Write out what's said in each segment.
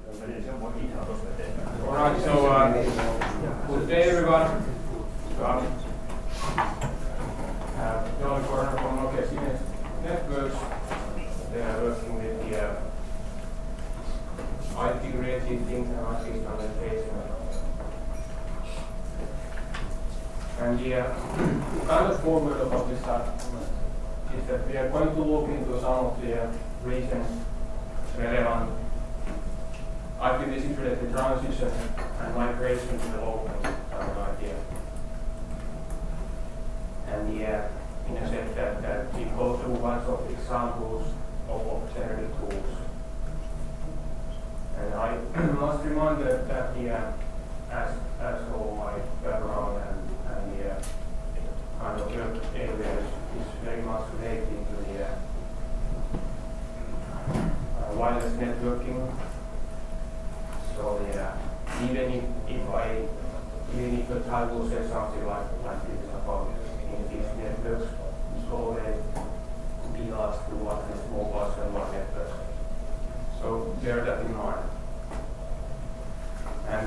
Alright, so good day everyone. Jouni Korhonen from Nokia Siemens Networks. They are working with the IP-related things and IP standardization. And the kind of forward about this is that we are going to look into some of the recent relevant IPv6 related transition and migration development idea. And in a sense that we go through bunch of examples of generic tools. And I must remind that as all my background and the kind of work areas is very much related to the wireless networking. So even if I try to say something like this about these networks, it's always be asked to what is mobile cellular networks. So bear that in mind. And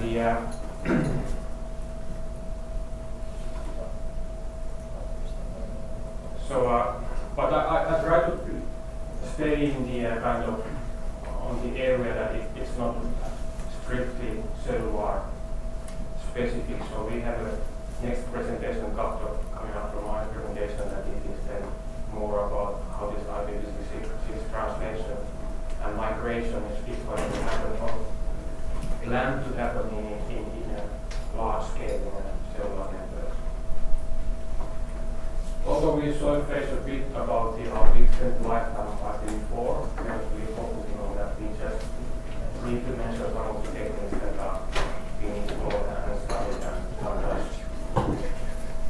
but I try to stay in the kind of on the area that it's not strictly cellular specific. So we have a next presentation coming up from my presentation that it is then more about how this IPv6 translation and migration is going to happen or planned to happen in a large scale in a cellular network. Although we saw a bit about how we extend the lifetime of IPv4, we are really focusing on that. We just need to mention some of the techniques that are being explored and studied and sometimes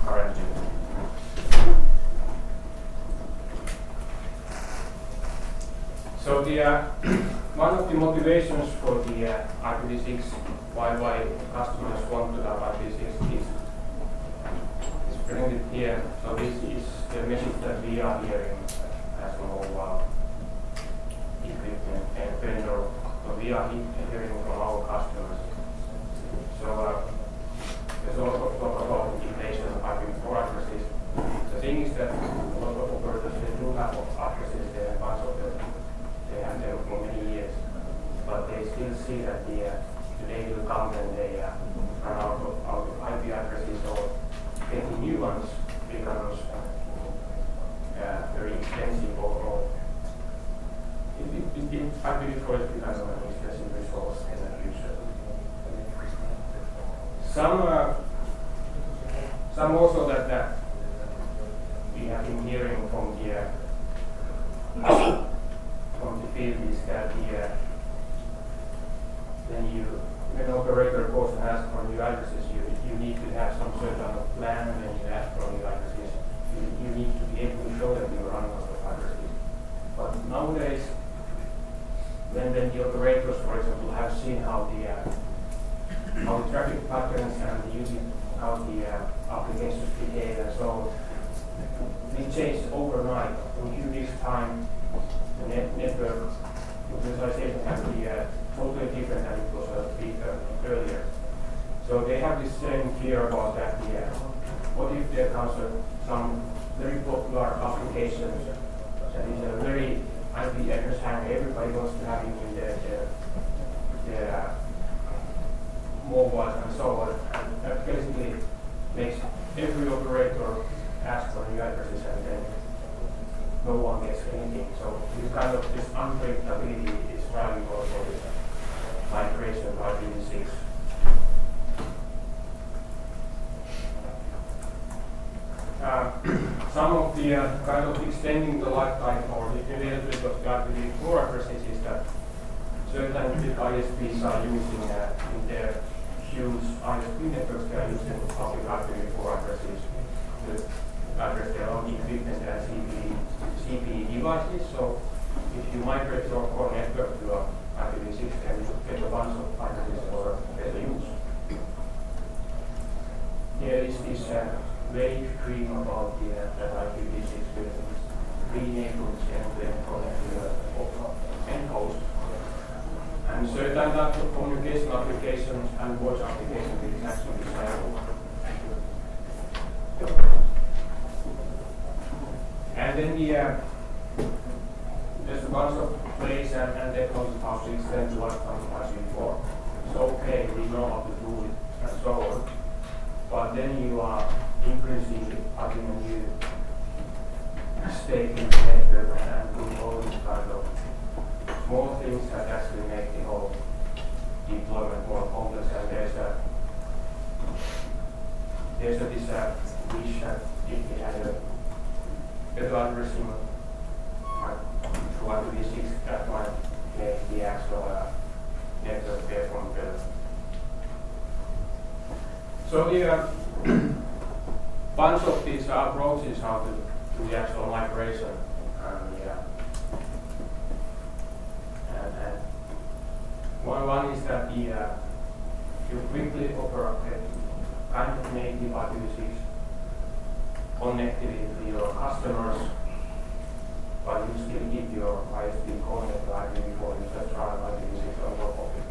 currently. So one of the motivations for the IPv6, why customers want to have IPv6 is presented here. So this is the message that we are hearing as a mobile equipment and vendor. So we are hearing from our customers. So there's a lot of talk about integration of IPv4 addresses. The thing is that a lot of operators they do have addresses there, bunch of them. They have them for many years, but they still see that the day will come when they run out of IP addresses or getting new ones becomes very expensive or IPv4 is because of an expensive resource in the future. Some also that we have been hearing from the field is that when an operator goes and asks for new addresses, you need to have some sort of plan when you ask for new addresses. You need to be able to show that you're running out of addresses. But nowadays, when the operators, for example, have seen how the traffic patterns and how the applications behave and so on, they change overnight. In a few weeks' time, the network utilization can be totally different than it was a week earlier. So they have this same fear about that. What if there comes some very popular applications that is a very IP address hang, everybody wants to have it in their mobiles and so on. And that basically makes every operator ask for new addresses and then no one gets anything. So this kind of this unpredictability is valuable for this migration to IPv6. Some of the kind of extending the lifetime or the availability of the IPv4 addresses is that certain ISPs are using in their huge ISP networks, they are using public IPv4 addresses to address their own equipment and CPE devices. So if you migrate your core network to IPv6, then you get a bunch of addresses for better use. Here is this vague dream about that IPv6 will be enabled to end-to-end connect to the end host. And And certain types of communication applications and voice applications is actually desirable. And then there's a bunch of ways and technologies how to extend to what comes before. It's okay, we know how to do it and so on. But then you are increasingly adding a new stake in the network and doing all these kind of small things that actually make the whole deployment more complex. And there's this wish that if we had a better addressing through IPv6, that might make the actual network perform better. So the bunch of these approaches how to do the actual migration, and one is that you quickly offer a kind of native IPv6 connectivity to your customers, but you still keep your ISP connected to IPv4, you just run IPv6 on top of it.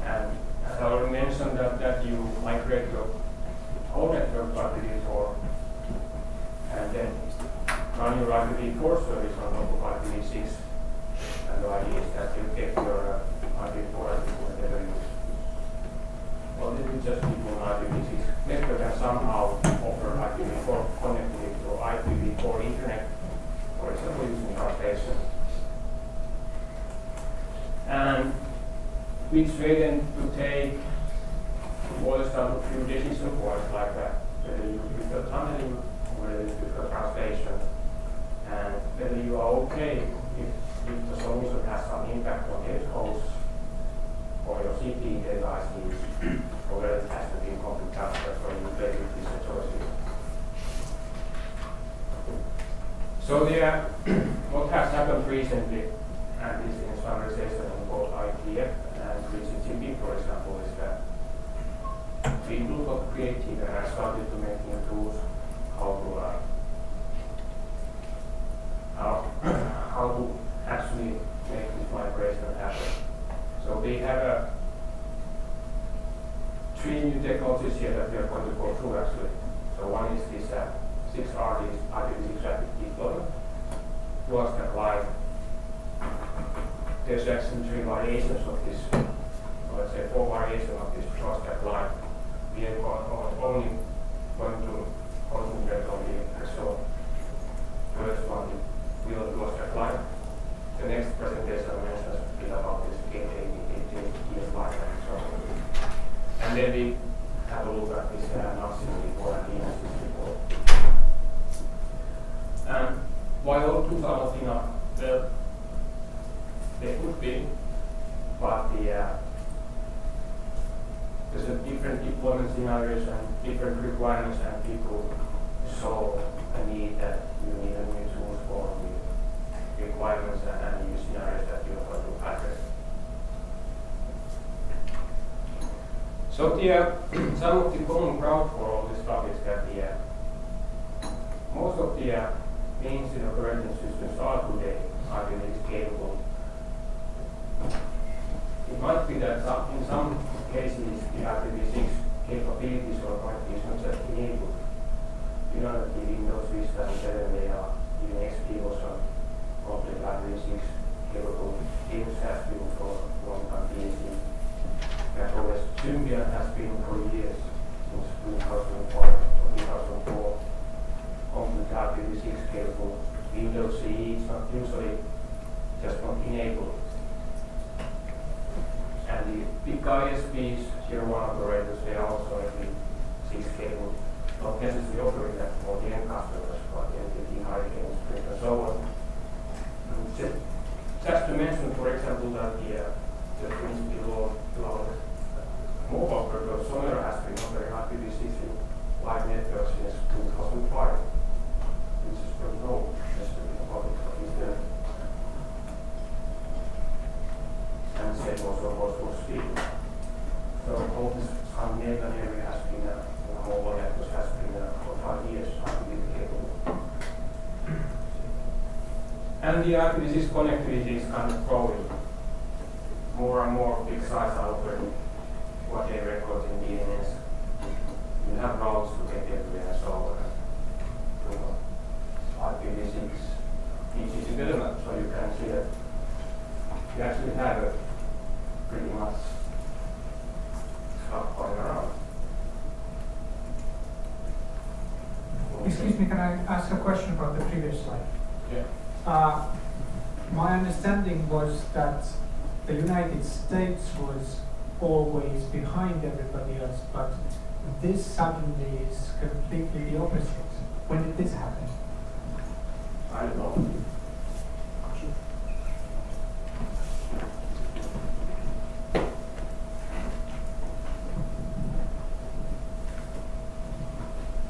And as I already mentioned, that you migrate your whole network to IPv4 and then run your IPv4 service on top of IPv6. And the idea is that you get your IPv4 and whatever you use. Well, then you just keep on IPv6 network and somehow offer IPv4 connectivity to IPv4 internet, for example, using translation. And which way then to take boils down to a few decision points like that, whether you prefer tunneling or whether you prefer translation, and whether you are okay if the solution has some impact on edge hosts or your CPE devices, or whether it has to be in complete transfer, so you play with these choices. So what has happened recently, and this in standardization on both IPF and TCP, for example, is that people got creative and started to make new tools how to actually make this migration happen. So we have three new technologies here that we are going to go through actually. So one is this 6RD IPv6 rapid deployment towards the client. There's actually three variations of this, or let's say four variations of this towards the client. We are only going to concentrate on the actual first one, we will towards the client. The next presentation mentions a bit about this 880 slide and so on. And then we have a look at this NASIS report and DNSIS report. And while all tools are not enough, well, they could be, but there's a different deployment scenarios and different requirements, and people saw a need that you need a new tools for the requirements and new scenarios that you are going to address. So some of the common ground for all this stuff is that most of the mainstream operating systems are today IPv6 capable. It might be that in some cases the IPv6 capabilities or quantities not just enabled. You know that the Windows Vista and 7 they are even XP was on complete IPv6 capable. Linux has been for a long time PhD. Mac OS Symbian has been for years, since 2005 or 2004, complete IPv6 capable. Windows CE is not usually just not enabled. And the big ISPs, Tier 1 operators, they are also IPv6 capable, not necessarily offering that for the end customers, but NTT, Hurricane, Sprint, and so on. Just to mention, for example, that the principle of mobile purpose Sonera has been offering IPv6 in live networks since 2005, which is very low, necessarily in the public is and same also goes for speed. So all this Scandinavian area has been, mobile networks has been for 5 years IPv6 capable. And the IPv6 connectivity is kind of growing. more and more big sites are offering what they record in DNS. You have routes to get everywhere, so IPv6 teaches you better, so you can see that you actually have a pretty much stuff going around. Excuse me, can I ask a question about the previous slide? Yeah. My understanding was that the United States was always behind everybody else, but this suddenly is completely the opposite. When did this happen? I don't know.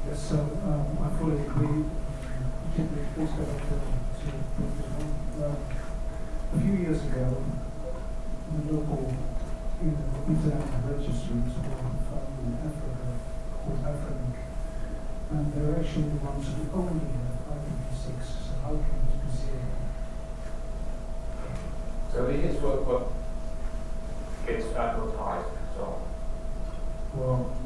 Yes, so I fully agree. Please go back to a few years ago, the local internet registries were found in Africa, called Afrilink, and they're actually the ones who only have IPv6. So how can this be zero? So this is what gets advertised. So Well,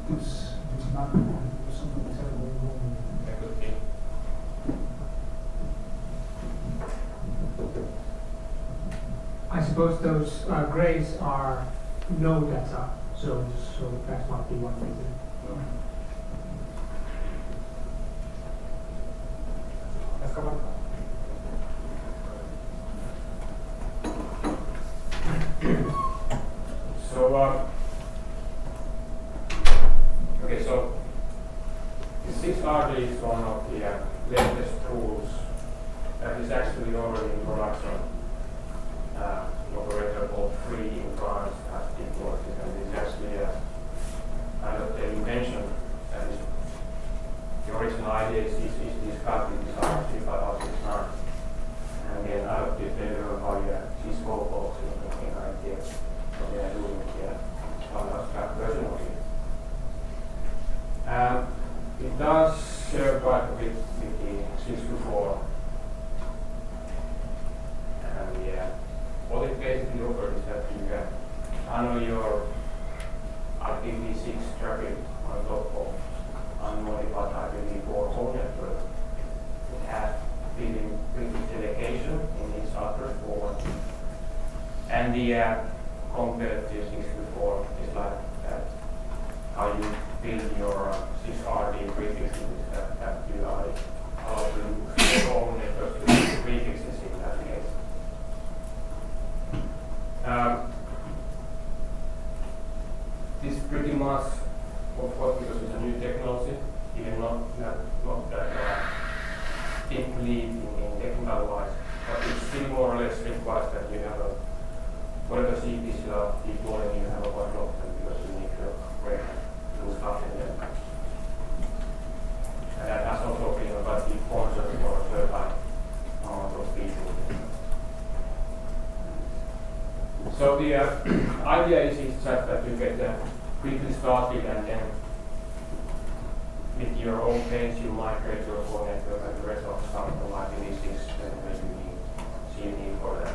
this map was something terribly wrong. that could be. I suppose those grays are no data, so that might be one reason. Let's come on. So, okay, so the 6RD is one of the latest tools that is actually already in production. The operator called Free in France has deployed it, and it's actually kind of the invention that is the original idea is discussed in this R3569. And again, I hope this later on how you see Toolbox in idea. So they are doing the abstract version of it. It does share quite a bit with the 624. And what it basically offers is that you can handle your IPv6 traffic on top of unmodified IPv4 home network. It has built-in prefix delegation in its address forward. And the compared to 624 is like that how you build your 6RD prefixes that you are allowed to use your own network prefixes in that case. This pretty much, of course, because it's a new technology, even not that deep leap in technical wise, but it still more or less requires that you have whatever CPs you are deploying, you have a quite often because you need to break new stuff in there. And that has also been about the concept for a certain amount of people. So the idea is just that you get quickly started and then with your own pace you migrate your core network and the rest of the stuff from IPv6 when you need for that.